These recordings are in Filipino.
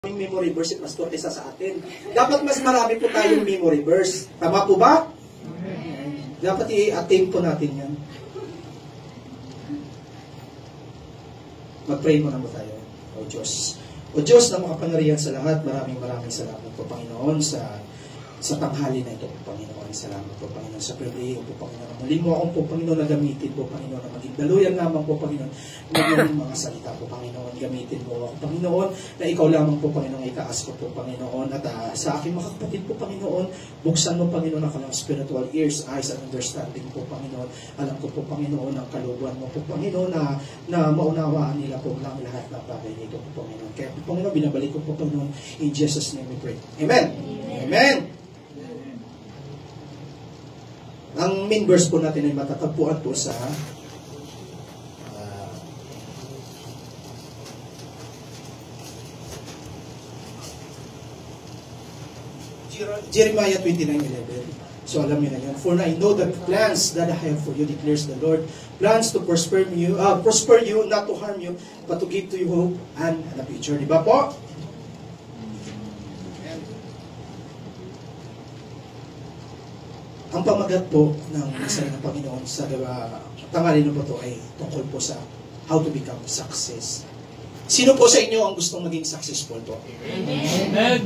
Memory verse si Pastor isa sa atin. Dapat mas marami po tayong memory verse. Tama po ba? Dapat i-attain po natin yan. Mag-pray muna mo tayo. O Diyos. O Diyos na makapangyarihan sa lahat, maraming salamat po Panginoon sa tanghali na ito po Panginoon. Salamat po Panginoon sa pribilehiyo po Panginoon. Muli mo akong po Panginoon na gamitin po Panginoon na maging daluyan lamang po Panginoon. Maging mga salita po Panginoon. Gamitin mo ako Panginoon na ikaw lamang po Panginoon itaas ko po Panginoon. At sa aking mga kapatid po Panginoon, buksan mo Panginoon ang kanilang spiritual ears, eyes, and understanding po Panginoon. Alam ko po Panginoon ang kalubuan mo po Panginoon na maunawaan nila po lang lahat ng bagay nito po Panginoon. Kaya po Panginoon, binabalik ko po Panginoon. In Jesus' name we pray. Amen. Amen. Ang main verse po natin ay matatagpuan po sa Jeremiah 29:11. So alam niyo na yan. For I know the plans that I have for you, declares the Lord. Plans to prosper you, not to harm you, but to give to you hope and a future. Di ba po? Ang pamagat po ng mensahe ng Panginoon sa tanghali na po ito ay tungkol po sa how to become success. Sino po sa inyo ang gustong maging successful po? Amen.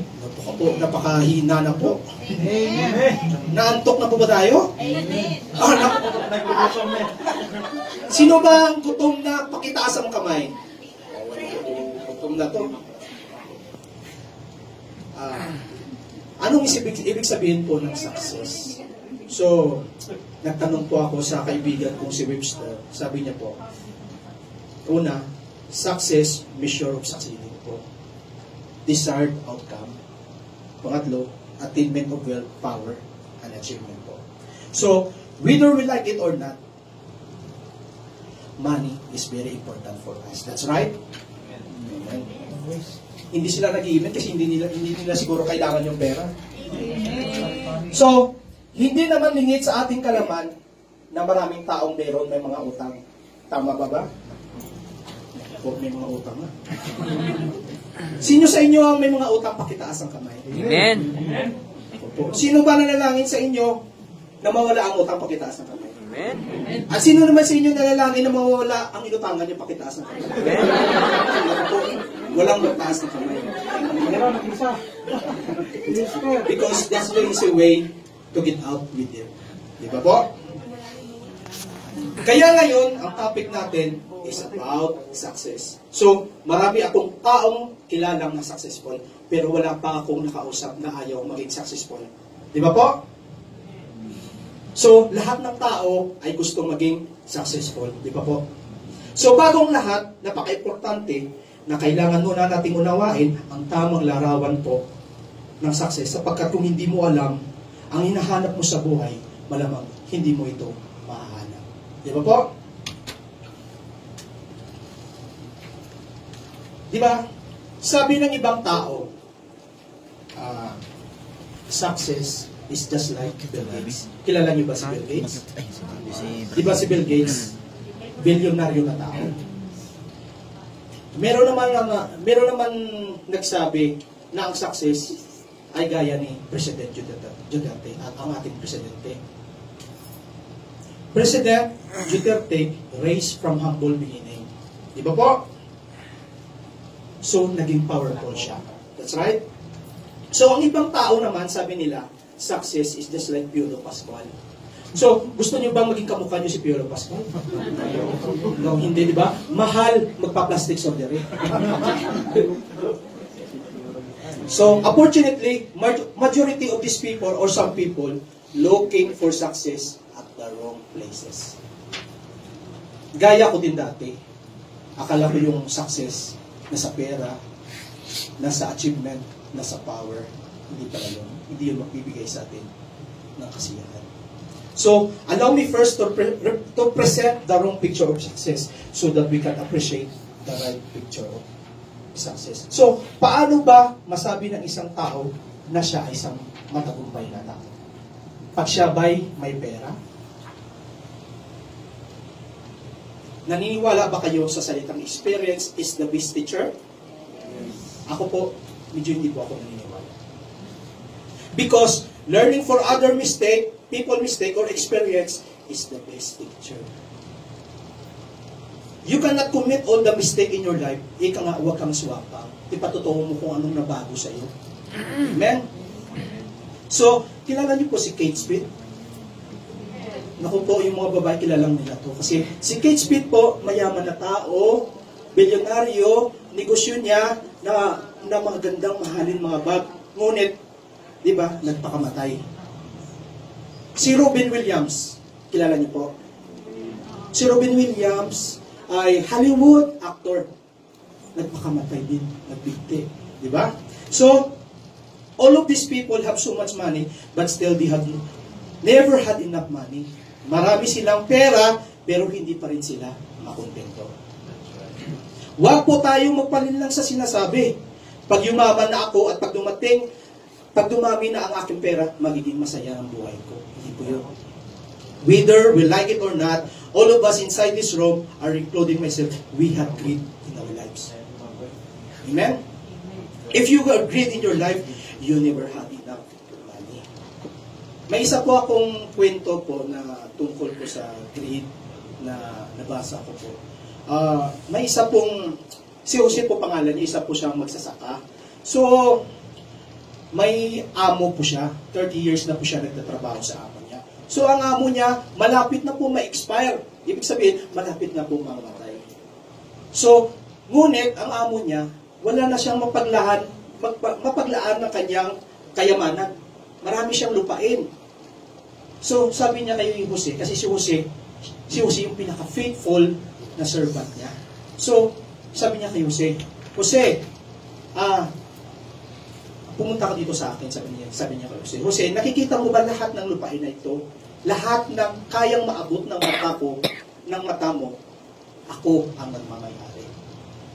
Napakahina na po. Amen. Naantok na po ba tayo? Amen. Sino ba ang gutom na pakitaas ang kamay? Gutom na to. Anong ibig sabihin po ng success? So, nagtanong po ako sa kaibigan kong si Webster. Sabi niya po, una, success, measure of succeeding po. Desired outcome. Pangatlo, attainment of wealth, power, and achievement po. So, whether we like it or not, money is very important for us. That's right? Amen. Hindi sila nag-iimit kasi hindi nila siguro kailangan yung pera. So, hindi naman lingid sa ating kalaman na maraming taong meron may mga utang. Tama ba? O, may mga utang na. Sino sa inyo ang may mga utang pakitaas ang kamay? Amen. Opo. Sino ba nanalangin sa inyo na mawala ang utang pakitaas ang kamay? Amen. At sino naman sa inyo nanalangin na mawala ang inutangan niyo pakitaas ang kamay? Amen. Walang magtaas ng kamay. Because that's the easy way to get out with it. Di ba po? Kaya ngayon, ang topic natin is about success. So, marami akong taong kilalang na successful, pero wala pa akong nakausap na ayaw maging successful. Di ba po? So, lahat ng tao ay gustong maging successful. Di ba po? So, bagong lahat, napaka-importante na kailangan muna nating unawain ang tamang larawan po ng success, sapagkat kung hindi mo alam ang hinahanap mo sa buhay, malamang hindi mo ito mahahanap. Di ba po? Di ba? Sabi ng ibang tao, success is just like Bill Gates. Kilala niyo ba si Bill Gates? Di ba si Bill Gates, bilyonaryo na tao? Meron naman nagsabi na ang success ay gaya ni President Duterte at ang ating presidente. President Duterte raised from humble beginning. Di ba po? So, naging powerful siya. That's right? So, ang ibang tao naman, sabi nila, success is just like Piolo Pascual. So, gusto niyo bang maging kamukha niyo si Piolo Pascual? No, hindi, di ba? Mahal magpa-plastic surgery. So, unfortunately, majority of these people or some people looking for success at the wrong places. Gaya ko din dati. Akala ko yung success nasa pera, nasa achievement, nasa power. Hindi pala yun. Hindi yun magbibigay sa atin ng kasiyahan. So, allow me first to present the wrong picture of success so that we can appreciate the right picture of success. So, paano ba masabi ng isang tao na siya ay isang matagumpay na tao? Pag siya ba'y may pera? Naniniwala ba kayo sa salitang experience is the best teacher? Ako po, medyo hindi po ako naniniwala. Because learning for other people mistake or experience is the best teacher. You cannot commit all the mistake in your life. Ika nga, huwag kang swapang. Ipatotoo mo kung anong nabago sa iyo. Amen? So, kilala niyo po si Kate Spade? Naku po, yung mga babae kilalang nila to. Kasi si Kate Spade po, mayaman na tao, bilyonaryo, negosyo niya na magandang mahalin mga bag. Ngunit, di ba, nagpakamatay. Si Robin Williams, kilala niyo po? Si Robin Williams ay Hollywood actor. Nagpakamatay din, nagbigti. Di ba? So, all of these people have so much money, but still they have never had enough money. Marami silang pera, pero hindi pa rin sila makontento. Huwag po tayong magpalinlang sa sinasabi. Pag yumaman na ako at pag dumami na ang aking pera, magiging masaya ang buhay ko. Hindi po yun. Whether we like it or not, all of us inside this room, are including myself, we have greed in our lives. Amen? If you have greed in your life, you never had enough money. May isa po akong kwento po na tungkol po sa greed na nabasa ko po. May isa pong, si Jose po pangalan niya, isa po siyang magsasaka. So, may amo po siya. 30 years na po siya nagtatrabaho sa amo niya. So, ang amo niya, malapit na po ma-expire. Ibig sabihin, malapit na po mamatay. So, ngunit, ang amo niya, wala na siyang mapaglaan ng kanyang kayamanan. Marami siyang lupain. So, sabi niya kay Jose, kasi si Jose yung pinaka-faithful na servant niya. So, sabi niya kay Jose, pumunta ka dito sa akin, sabi niya kay Jose, nakikita mo ba lahat ng lupain na ito? Lahat ng kayang maabot ng mata mo, ako ang nagmamayari.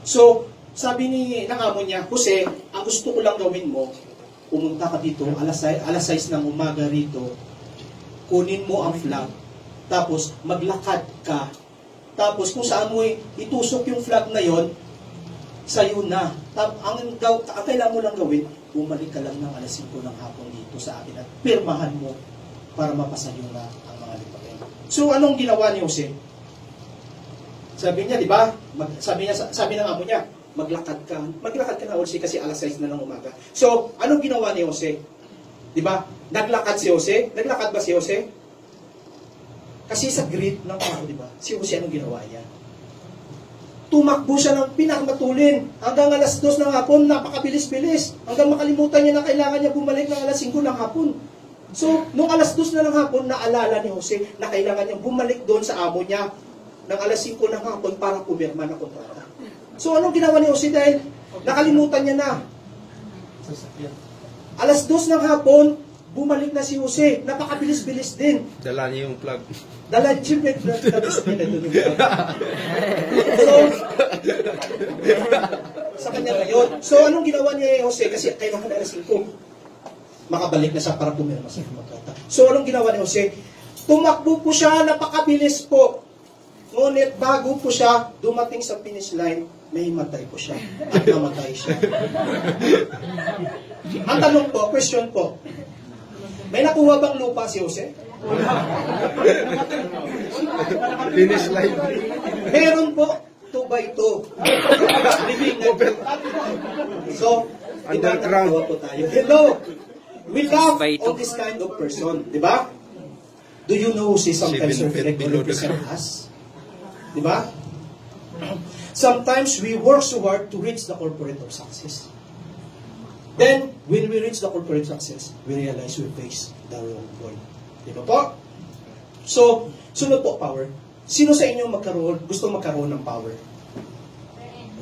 So, sabi ng amo niya, Jose, ang gusto ko lang gawin mo, pumunta ka dito, alas 6 ng umaga rito, kunin mo ang flag, tapos maglakad ka, tapos kung saan mo itusok yung flag na yon, sa'yo na. Ang kailangan mo lang gawin, bumalik ka lang ng alas 5 ng hapon dito sa akin at pirmahan mo para mapasayo na ang mga lipain. So, anong ginawa ni Jose? Sabi niya, di ba? Sabi ng amo niya, maglakad ka na Jose kasi alas 6 na ng umaga. So, anong ginawa ni Jose? Di ba? Naglakad si Jose? Naglakad ba si Jose? Kasi sa greed ng tao, di ba? Si Jose anong ginawa niya? Tumakbo siya ng pinakamatulin. Hanggang alas 2 ng hapon, napakabilis-bilis. Hanggang makalimutan niya na kailangan niya bumalik ng alas 5 ng hapon. So, nung alas 2 na ng hapon, naalala ni Jose na kailangan niyang bumalik doon sa amo niya ng alas 5 ng hapon para pumirma na kontrata. So, anong ginawa ni Jose dahil nakalimutan niya na? Alas 2 ng hapon, bumalik na si Jose. Napakabilis-bilis din. Dala niya yung plug. Dala niya yung plug. So, sa kanya ngayon. So, anong ginawa niya Jose? Kasi kailangan na alas 5. Makabalik na siya para pumirma sa kontrata. So, anong ginawa ni Jose? Tumakbo po siya, napakabilis po. Ngunit bago po siya dumating sa finish line, may matay po siya. At namatay siya. Ang tanong po, question po, may nakuha bang lupa si Jose? Finish line. Meron po, 2 by 2. So, underground po tayo. Hello! We love all this kind of person. Diba? Do you know Jose sometimes reflect or represent us? Diba? Sometimes we work so hard to reach the corporate of success. Then, when we reach the corporate success, we realize we face the wrong goal. Diba po? So, sunod po, power. Sino sa inyo gusto magkaroon ng power?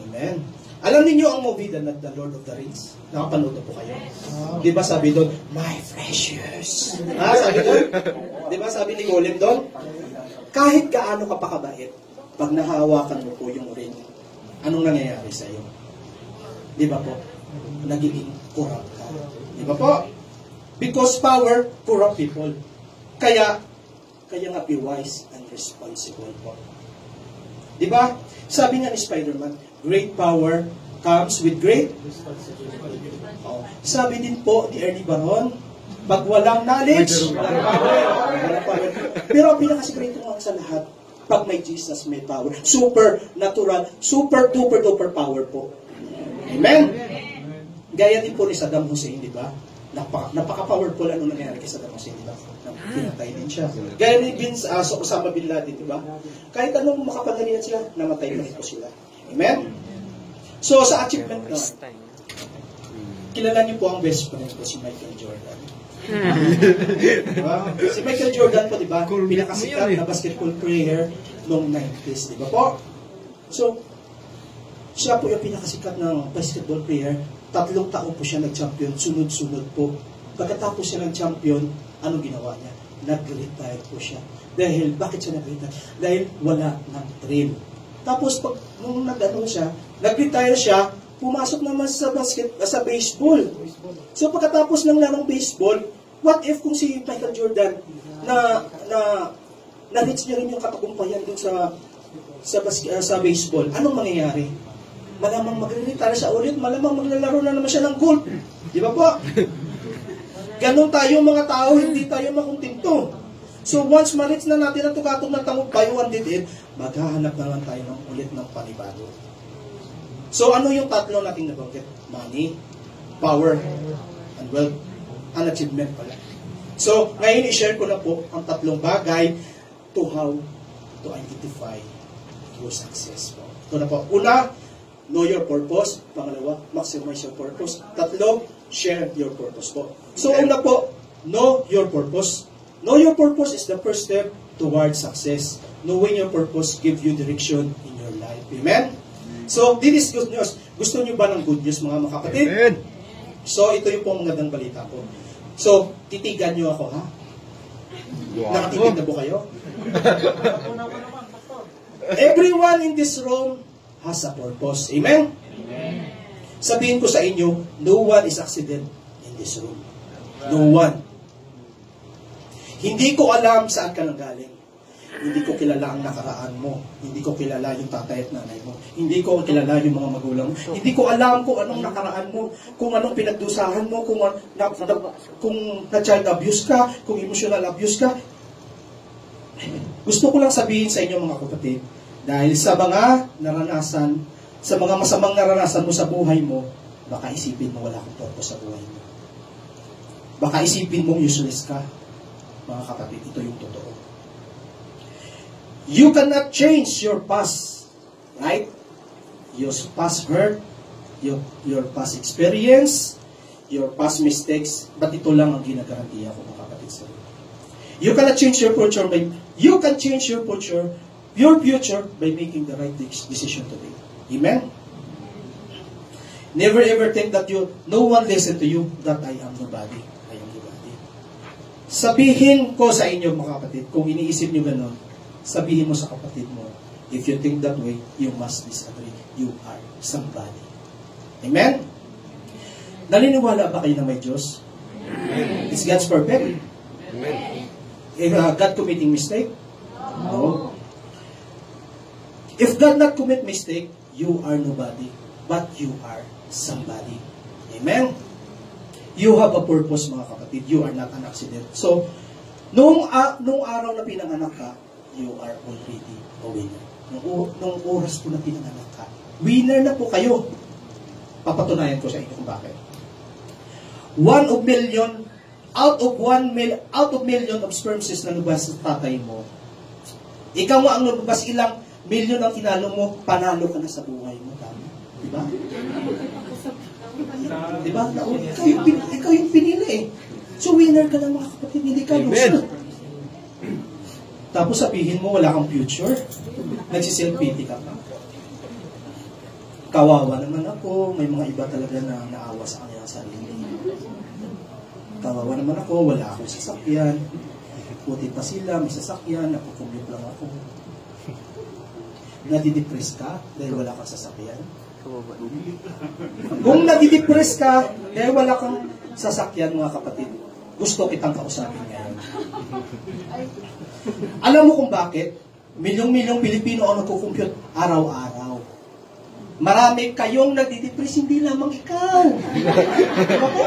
Amen. Alam niyo ang movie The Lord of the Rings? Nakapanood na po kayo? Diba sabi doon, my precious. Sabi doon? Diba sabi ni Golem doon? Kahit gaano ka pa kabait, pag nahawakan mo po yung ring, anong nangyayari sa iyo? Di ba po? Nagiging corrupt ka. Di ba po? Because power corrupt people. Kaya nga be wise and responsible po. Di ba? Sabi nga ni Spider-Man, great power comes with great. Oh, sabi din po ni Ernie Baron, pag walang knowledge, walang power. Pero ang pinakasikreto nga sa lahat, pag may Jesus, may power. Super natural, super duper duper power po. Amen? Gaya din po ni Saddam Hussein, di ba? Napaka-powerful ano nangyari kay Saddam Hussein, di ba? Pinatay din siya. Gaya ni Osama Bin Laden, di ba? Kahit anong makapangyarihan sila, namatay na rin po sila. Amen? So, sa achievement na, kilala niyo po ang best friend ko, si Michael Jordan. Diba? Si Michael Jordan po, di ba? Pinakasikat na basketball player noong 90s, di ba po? So, siya po yung pinakasikat ng basketball player. 3 taon po siya nag-champion, sunod-sunod po. Pagkatapos siya ng champion, ano ginawa niya? Nag-retire po siya. Dahil, bakit siya nag-retire? Dahil wala ng thrill. Tapos, pag nung nag-retire siya, pumasok naman sa baseball. So, pagkatapos ng larong baseball, what if kung si Michael Jordan na-reach niya rin yung katagumpayan dun sa baseball, anong mangyayari? Malamang magre-retire siya ulit, malamang maglalaro na naman siya ng golf. Di ba po? Ganon tayo mga tao, hindi tayo makuntinto. So once ma-reach na natin ang tukatong ng tagumpay, maghahanap naman tayo ng ulit ng panibago. So ano yung tatlo nating nabanggit? Money, power, and wealth, and achievement pala. So ngayon i-share ko na po ang 3 bagay to how to identify true success po. Ito na po. Una, know your purpose. Pangalawa, maximize your purpose. 3, share your purpose po. So una po, know your purpose. Know your purpose is the first step towards success. Knowing your purpose gives you direction in your life. Amen? So, this is good news. Gusto niyo ba ng good news, mga kapatid? Amen. So, ito yung pong magandang balita ko. So, titigan niyo ako, ha? Wow. Nakatitig na po kayo? Everyone in this room has a purpose. Amen? Sabihin ko sa inyo, no one is accident in this room. No one. Hindi ko alam saan ka nanggaling. Hindi ko kilala ang nakaraan mo. Hindi ko kilala yung tatay at nanay mo. Hindi ko kilala yung mga magulang mo. Hindi ko alam kung anong nakaraan mo, kung anong pinagdusahan mo, kung na-child abuse ka, kung emotional abuse ka. Gusto ko lang sabihin sa inyo mga kapatid, dahil sa mga naranasan, sa mga masamang naranasan mo sa buhay mo, baka isipin mo wala kang purpose sa buhay mo. Baka isipin mong useless ka. Mga kapatid, ito yung totoo. You cannot change your past, right? Your past hurt, your past experience, your past mistakes, but ito lang ang ginagarantiya ko, mga kapatid sa iyo. You cannot change your future you can change your future by making the right decision today. Amen? Never ever think that no one listen to you, that I am nobody. I am nobody. Sabihin ko sa inyo, mga kapatid, kung iniisip nyo ganun, sabihin mo sa kapatid mo, if you think that way, you must disagree. You are somebody. Amen? Naniniwala ba kayo na may Diyos? Amen. Is God's perfect? Amen. Is God committing mistake? No. If God not commit mistake, you are nobody, but you are somebody. Amen? You have a purpose, mga kapatid. You are not an accident. So, nung araw na pinanganak ka, you are already a winner. Nung oras po na pinanganak ka, winner na po kayo. Papatunayan ko sa inyo kung bakit. 1 million out of million of sperm cells na lumabas sa tatay mo, ikaw nga ang lumabas, ilang milyon ang tinalo mo, panalo ka na sa buhay mo. Diba? Diba? Ikaw yung pinili eh. So winner ka na, mga kapatid, hindi ka loser. Tapos sabihin mo wala kang future. Nagsiself-pity ka pa. Kawawa naman ako, may mga iba talaga na naawa sa kanilang sarili. Kawawa naman ako, wala akong sasakyan. Puti pa sila, may sasakyan, nakukumute lang ako. Nadidepress ka dahil wala kang sasakyan. Kung nadidepress ka dahil wala kang sasakyan, mga kapatid, gusto kitang kausapin ngayon. Alam mo kung bakit? Milyong-milyong Pilipino ang nagko-compute araw-araw. Marami kayong nagdidepress, hindi lamang ikaw. Diba po?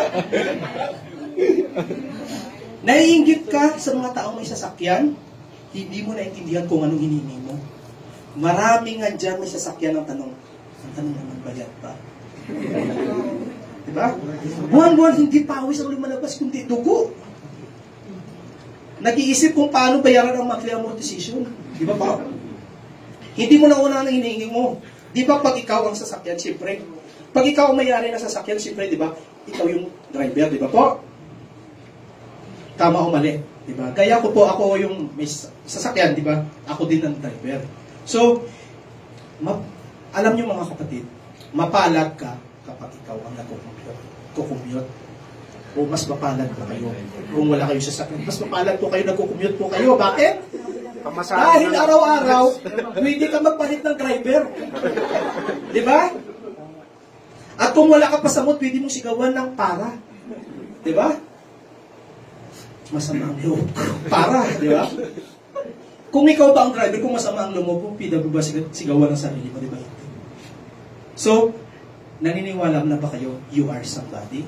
Naiinggit ka sa mga taong may sasakyan, hindi mo naintindihan kung anong hinihingi mo. Marami nga dyan may sasakyan ng tanong, ang tanong naman, bayad pa? Diba? Buwan-buwan hindi pawis ang lumalabas, kundi dugo. Nag-iisip kung paano bayaran ang monthly amortization. Di ba pa? Hindi mo na una ang hinihingi mo. Di ba pag ikaw ang sasakyan, siyempre, pag ikaw ang mayari ng sasakyan, siyempre, di ba, ikaw yung driver, di ba po? Tama o mali, di ba? Gaya ko po, ako yung may sasakyan, di ba? Ako din ang driver. So, alam niyo mga kapatid, mapalad ka kapag ikaw ang nagkukumute. O mas mapalad pa kayo kung wala kayo sasakyan. Mas mapalad po kayo, nagkukumute po kayo. Bakit? Dahil araw-araw, pwede ka magpalit ng driver. Di ba? At kung wala ka pasamot, pwede mong sigawan ng para. Di ba? Masama ang loob ko. Para, di ba? Kung ikaw ba ang driver, kung masama ang loob mo, PW ba sigawan ng sarili mo, di ba? So, naniniwala na ba kayo, you are somebody?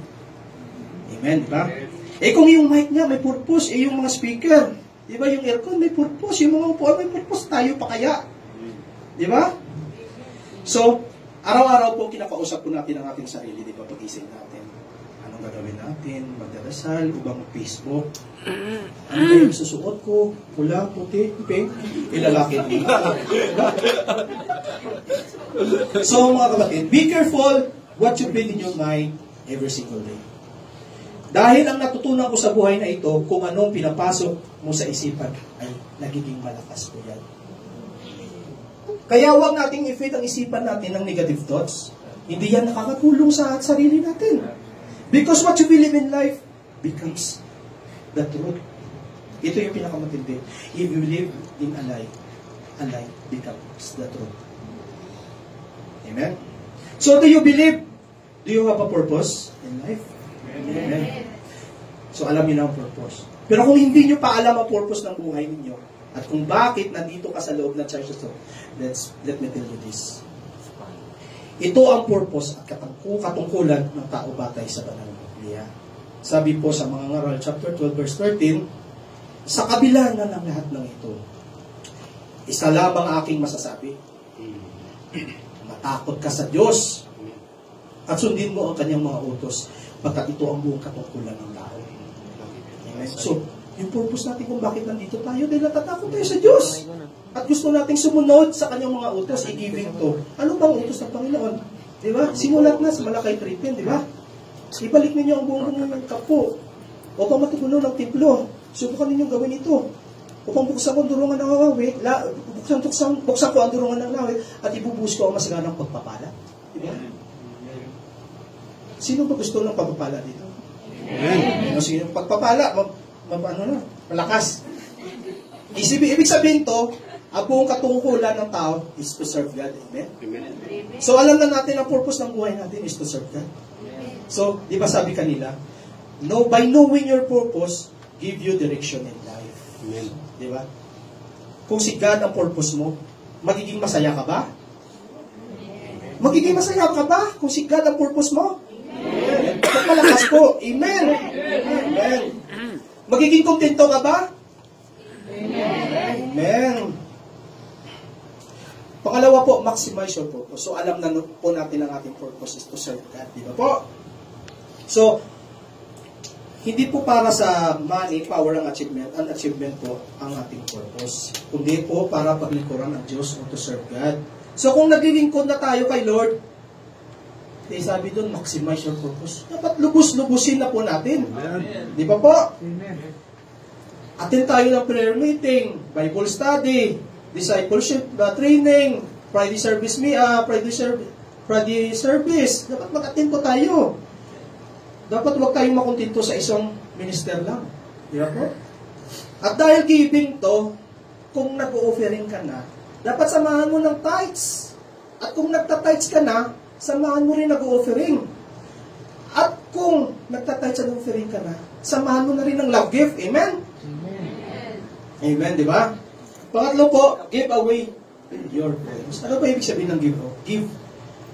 Amen, di ba? Eh kung yung mic niya may purpose, eh yung mga speaker, di ba, yung aircon may purpose, yung mga upuan may purpose, tayo pa kaya? Di ba? So, araw-araw po kinakausap po natin ang ating sarili, di ba, pag-isip natin. Anong gagawin natin? Magdarasal, ubang Facebook. Ano ba yung susuot ko? Pula, puti, pink, ilalaki. So, mga kapatid, be careful what you build in your mind every single day. Dahil ang natutunan ko sa buhay na ito, kung anong pinapasok mo sa isipan, ay nagiging malakas po yan. Kaya huwag nating i-feed ang isipan natin ng negative thoughts. Hindi yan nakakatulong sa sarili natin. Because what you believe in life becomes the truth. Ito yung pinakamatindi. If you believe in a lie becomes the truth. Amen? So, do you believe? Do you have a purpose in life? Amen. So, alam niyo na ang purpose. Pero kung hindi niyo pa alam ang purpose ng buhay ninyo, at kung bakit nandito ka sa loob ng church ito, let me tell you this. Ito ang purpose at katungkulan ng tao batay sa banal na Biblia. Sabi po sa mga ngaral, chapter 12, verse 13, sa kabila na ng lahat ng ito, isa lamang aking masasabi. Matakot ka sa Diyos at sundin mo ang kanyang mga utos pagkat ito ang buong katungkulan ng tao. Amen. So, yung purpose natin kung bakit nandito tayo, dahil natatakot tayo sa Diyos. At gusto nating sumunod sa kanyang mga utos, i-giving to. Ano bang utos ng Panginoon? Diba? Simulat na sa Malakay 3:10, diba? Ibalik ninyo ang buong ng kapo. Upang matugunan ng templo. Subukan ninyong gawin ito. Upang buksan ko ang durungan ng lawi, buksan ko ang durungan ng lawi, at ibubuhos ko ang masaganang pagpapala. Diba? Sino ba gusto ng pagpapala dito? Amen. Sino pagpapala? Malakas. Ibig sabihin to, ang buong katungkulan ng tao is to serve God. Amen? So, alam na natin ang purpose ng buhay natin is to serve God. So, di ba sabi kanila, by knowing your purpose, give you direction in life. Amen. Di ba? Kung si God ang purpose mo, magiging masaya ka ba? Magiging masaya ka ba kung si God ang purpose mo? Amen. Malakas po. Amen. Amen. Magiging kontento ka ba? Amen. Pangalawa po, maximize your purpose. So, alam na po natin ang ating purpose is to serve God. Di ba po? So, hindi po para sa money, power, ang achievement po ang ating purpose. Kundi po para paglingkuran ng Diyos o to serve God. So, kung naglilingkod na tayo kay Lord, sabi doon, maximize your purpose. Dapat lubos-lubusin na po natin. Amen. Di ba po? Amen. Attend tayo ng prayer meeting, Bible study, discipleship training, Friday service. Dapat mag-attend po tayo. Dapat huwag tayong makontento sa isang minister lang. Di ba po? At dahil giving to, kung nag-offering ka na, dapat samahan mo ng tithes. At kung nagta-tithes ka na, samahan mo rin nag-offering. At kung nagta-tithes at offering ka na, samahan mo na rin ng love gift. Amen? Amen. Amen, di ba? Pangatlo po, give away your praise. Ano ba ibig sabihin ng give? Give.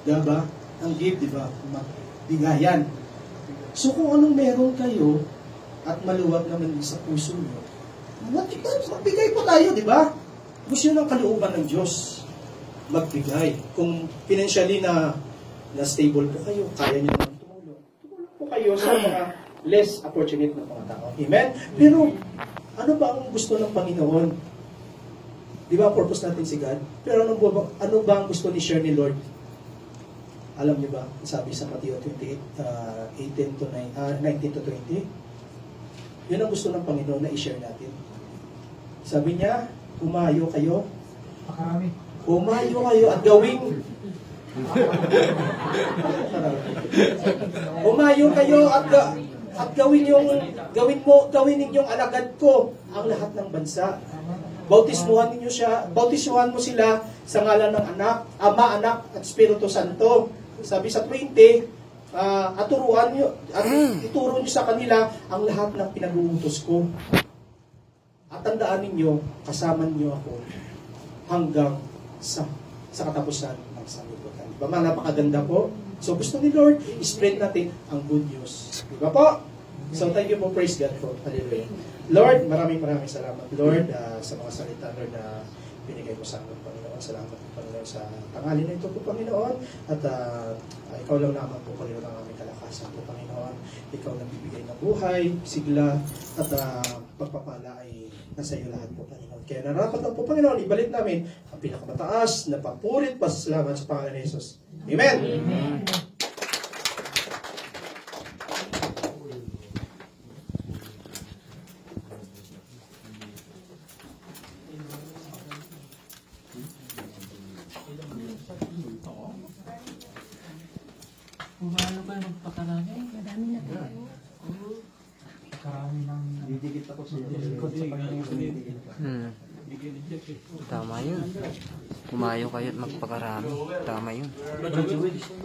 Diba? Ang give, diba? Bigayan. So kung anong meron kayo at maluwag naman sa puso nyo, magbigay po tayo, diba? Gusto nyo ng kalooban ng Diyos. Magbigay. Kung financially na stable po kayo, kaya nyo naman tumulong. Tumulong po kayo sa mga less opportunate na mga tao. Amen? Pero, ano ba ang gusto ng Panginoon? Di ba, purpose natin si God? Pero ano ba ang gusto ni share ni Lord? Alam niyo ba, sabi sa Matthew 28, 19 to 20, yun ang gusto ng Panginoon na i-share natin. Sabi niya, umayo kayo. Pakarami. Umayo kayo at gawing umayo kayo at gawin ninyong alagad ko ang lahat ng bansa. Bautismuhan mo sila sa ngalan ng Anak, Ama, Anak at Espiritu Santo. Sabi sa 20, ituro niyo sa kanila ang lahat ng pinag-uutos ko. At tandaan ninyo, kasama niyo ako hanggang sa katapusan ng sanlibutan. Diba? Napakaganda po. So gusto ni Lord, spread natin ang good news. Diba po? So thank you po, praise God po. Hallelujah. Lord, maraming salamat, Lord, sa mga salita, Lord, na binigay mo sa amin, Panginoon. Salamat po, Panginoon, sa tanghali na ito po, Panginoon. At ikaw lang naman po, Panginoon, ang aming kalakasan po, Panginoon. Ikaw lang bibigay ng buhay, sigla, at pagpapala ay nasa iyo lahat po, Panginoon. Kaya narapat lang po, Panginoon, ibalik namin ang pinakamataas na papurit, pasalamat sa Panginoon Jesus. Amen! Amen! Paano kayo magpakarami? Madami na po. Pakarami ng... Didikit ako sa iyo. Didikit sa Panginoon. Tama yun. Kumayo kayo at magpakarami. Tama yun.